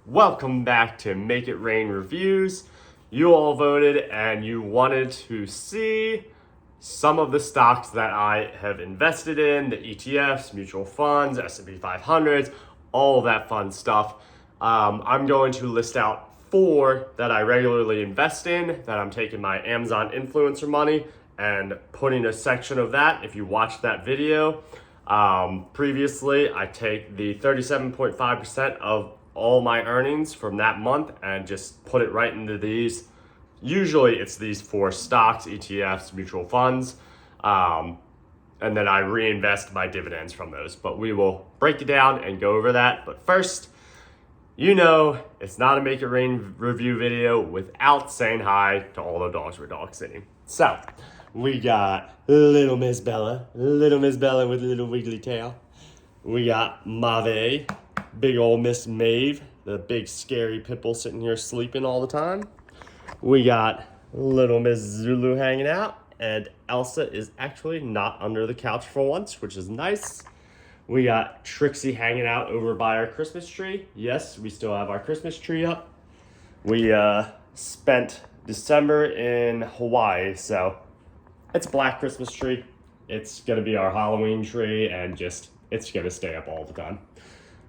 Welcome back to Make It Rain Reviews. You all voted and you wanted to see some of the stocks that I have invested in, the ETFs, mutual funds, S&P 500s, all of that fun stuff. I'm going to list out 4 that I regularly invest in, that I'm taking my Amazon influencer money and putting a section of that. If you watched that video previously, I take the 37.5% of all my earnings from that month and just put it right into these. Usually it's these 4 stocks, ETFs, mutual funds, and then I reinvest my dividends from those. But we will break it down and go over that. But first, you know, it's not a Make It Rain review video without saying hi to all the dogs we're dog sitting. So, we got little Miss Bella with a little wiggly tail. We got Mave, big old Miss Maeve, the big scary pit bull sitting here sleeping all the time. We got little Miss Zulu hanging out, and Elsa is actually not under the couch for once, which is nice. We got Trixie hanging out over by our Christmas tree. Yes, we still have our Christmas tree up. We spent December in Hawaii, so it's a black Christmas tree. It's gonna be our Halloween tree, and it's gonna stay up all the time.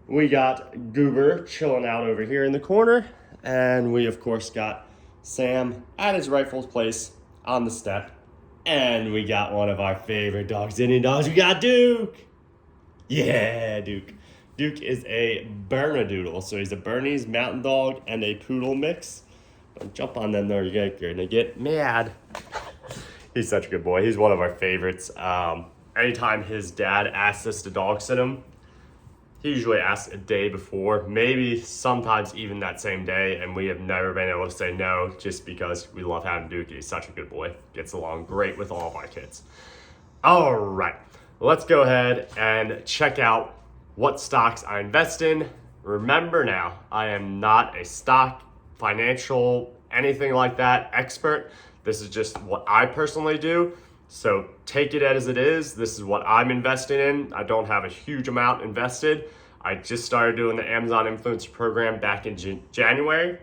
We got Goober chilling out over here in the corner, and we of course got Sam at his rightful place on the step, and we got one of our favorite dogs, Indian dogs. We got Duke. Yeah, Duke. Duke is a Bernedoodle, so he's a Bernese Mountain Dog and a Poodle mix. Don't jump on them there, you're gonna get mad. He's such a good boy. He's one of our favorites. Anytime his dad asks us to dog sit him, he usually asks a day before, maybe sometimes even that same day, and we have never been able to say no just because we love having Duke. He's such a good boy. Gets along great with all of our kids. All right, let's go ahead and check out what stocks I invest in. Remember now, I am not a stock, financial, anything like that expert. This is just what I personally do. So take it as it is. This is what I'm investing in. I don't have a huge amount invested. I just started doing the Amazon influencer program back in January.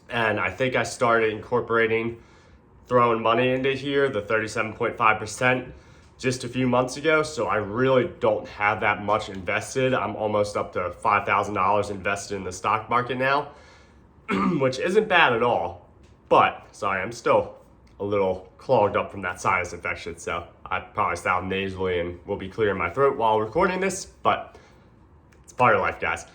And I think I started incorporating throwing money into here, the 37.5%, just a few months ago. So I really don't have that much invested. I'm almost up to $5,000 invested in the stock market now, which isn't bad at all. But, sorry, I'm still a little clogged up from that sinus infection, so I probably sound nasally and will be clearing my throat while recording this, but it's part of life, guys.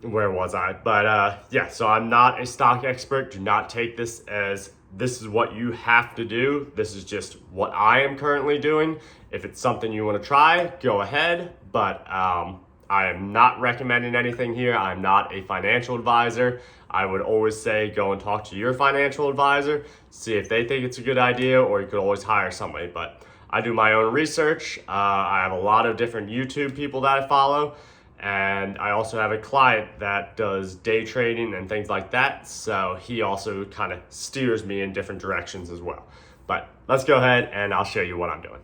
Where was I? But yeah, so I'm not a stock expert. Do not take this as this is what you have to do. This is just what I am currently doing. If it's something you want to try, go ahead, but I am not recommending anything here. I'm not a financial advisor. I would always say go and talk to your financial advisor, see if they think it's a good idea, or you could always hire somebody. But I do my own research. I have a lot of different YouTube people that I follow, and I also have a client that does day trading and things like that. So he also kind of steers me in different directions as well. But let's go ahead and I'll show you what I'm doing.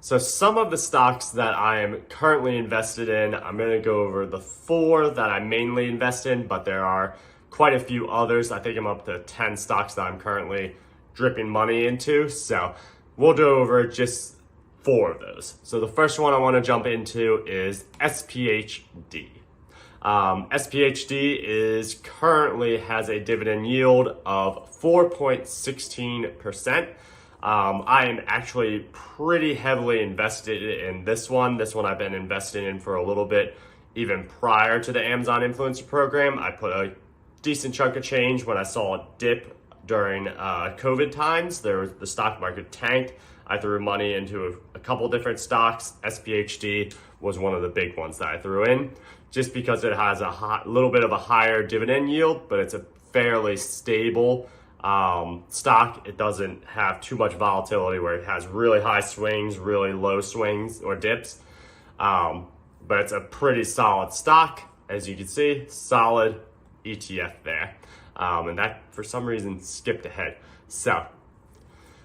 So some of the stocks that I am currently invested in, I'm going to go over the 4 that I mainly invest in, but there are quite a few others. I think I'm up to 10 stocks that I'm currently dripping money into. So we'll go over just 4 of those. So the first one I want to jump into is SPHD. SPHD currently has a dividend yield of 4.16%. I am actually pretty heavily invested in this one. This one I've been investing in for a little bit, even prior to the Amazon influencer program. I put a decent chunk of change when I saw a dip during COVID times. The stock market tanked. I threw money into a couple different stocks. SPHD was one of the big ones that I threw in, just because it has a little bit of a higher dividend yield, but it's a fairly stable stock. It doesn't have too much volatility where it has really high swings, really low swings or dips. But it's a pretty solid stock. As you can see, solid ETF there. And that for some reason skipped ahead. So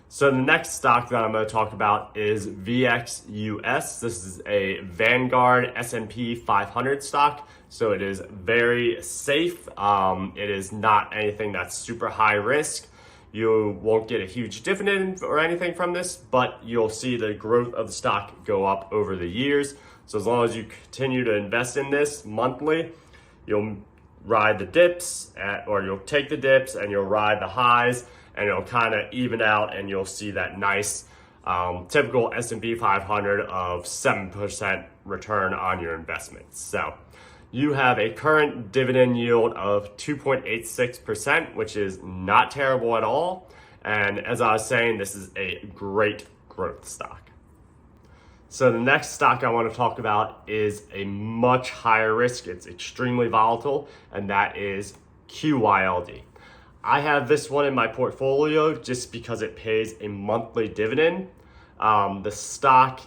So the next stock that I'm going to talk about is VXUS. This is a Vanguard S&P 500 stock. So it is very safe. It is not anything that's super high risk. You won't get a huge dividend or anything from this, but you'll see the growth of the stock go up over the years. So as long as you continue to invest in this monthly, you'll ride the dips or you'll take the dips and you'll ride the highs, and it'll kind of even out, and you'll see that nice typical S&P 500 of 7% return on your investments. So you have a current dividend yield of 2.86%, which is not terrible at all. And as I was saying, this is a great growth stock. So the next stock I want to talk about is a much higher risk. It's extremely volatile, and that is QYLD. I have this one in my portfolio just because it pays a monthly dividend. The stock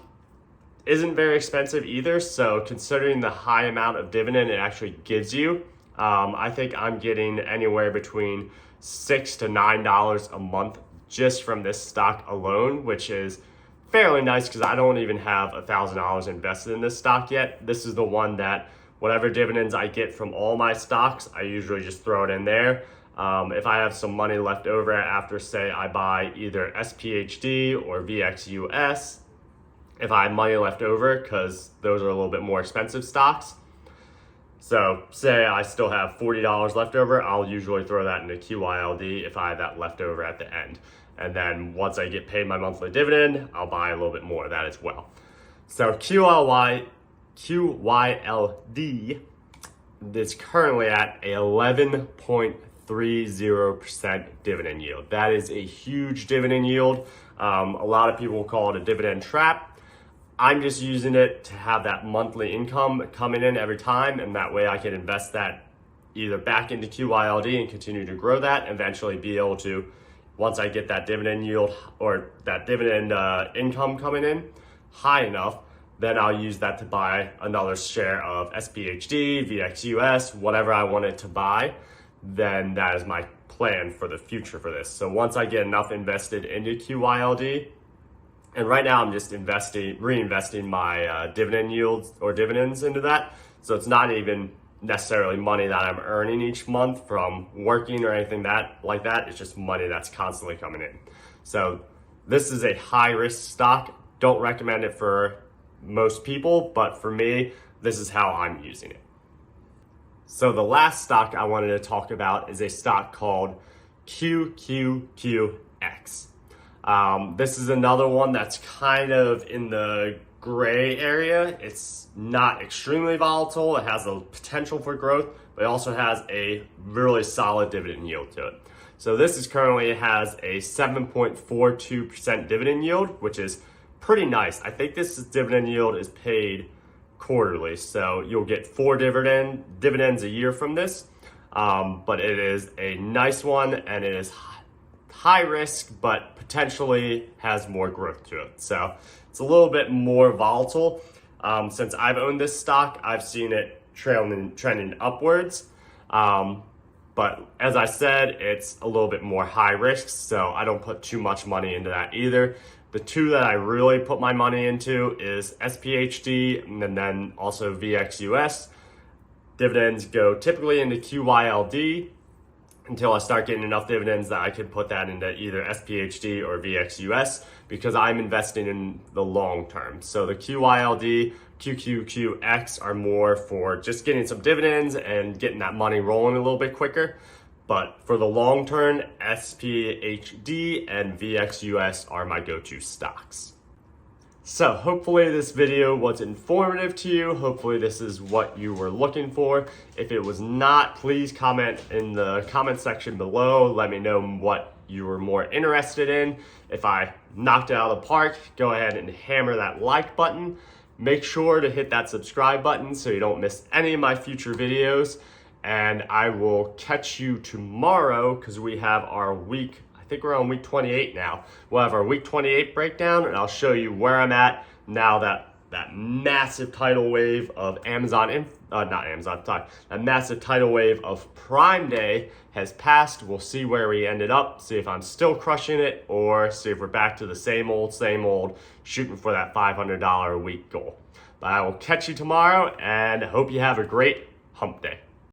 isn't very expensive either, so considering the high amount of dividend it actually gives you, I think I'm getting anywhere between $6 to $9 a month just from this stock alone, which is fairly nice because I don't even have $1,000 invested in this stock yet. This is the one that whatever dividends I get from all my stocks, I usually just throw it in there. If I have some money left over after, say, I buy either SPHD or VXUS, if I have money left over, because those are a little bit more expensive stocks. So say I still have $40 left over, I'll usually throw that into QYLD if I have that left over at the end. And then once I get paid my monthly dividend, I'll buy a little bit more of that as well. So QYLD is currently at 11.30% dividend yield. That is a huge dividend yield. A lot of people call it a dividend trap. I'm just using it to have that monthly income coming in every time, and that way I can invest that either back into QYLD and continue to grow that, and eventually be able to, once I get that dividend yield or that dividend income coming in high enough, then I'll use that to buy another share of SPHD, VXUS, whatever I wanted to buy. Then that is my plan for the future for this. So once I get enough invested into QYLD, and right now I'm just reinvesting my dividend yields or dividends into that. So it's not even necessarily money that I'm earning each month from working or anything like that. It's just money that's constantly coming in. So this is a high risk stock. Don't recommend it for most people, but for me, this is how I'm using it. So the last stock I wanted to talk about is a stock called QQQX. This is another one that's kind of in the gray area. It's not extremely volatile. It has a potential for growth, but it also has a really solid dividend yield to it. So this is currently has a 7.42% dividend yield, which is pretty nice. I think this dividend yield is paid quarterly, so you'll get 4 dividends a year from this. But it is a nice one, and it is high risk, but potentially has more growth to it. So it's a little bit more volatile. Since I've owned this stock, I've seen it trending upwards. But as I said, it's a little bit more high risk, so I don't put too much money into that either. The two that I really put my money into is SPHD and then also VXUS. Dividends go typically into QYLD until I start getting enough dividends that I can put that into either SPHD or VXUS, because I'm investing in the long term. So the QYLD, QQQX are more for just getting some dividends and getting that money rolling a little bit quicker. But for the long term, SPHD and VXUS are my go-to stocks. So hopefully this video was informative to you. Hopefully this is what you were looking for. If it was not, please comment in the comment section below. Let me know what you were more interested in. If I knocked it out of the park, go ahead and hammer that like button. Make sure to hit that subscribe button so you don't miss any of my future videos. And I will catch you tomorrow because we have our week, I think we're on week 28 now. We'll have our week 28 breakdown, and I'll show you where I'm at now that that massive tidal wave of Amazon not Amazon, sorry, that massive tidal wave of Prime Day has passed. We'll see where we ended up, see if I'm still crushing it, or see if we're back to the same old, shooting for that $500 a week goal. But I will catch you tomorrow, and hope you have a great hump day.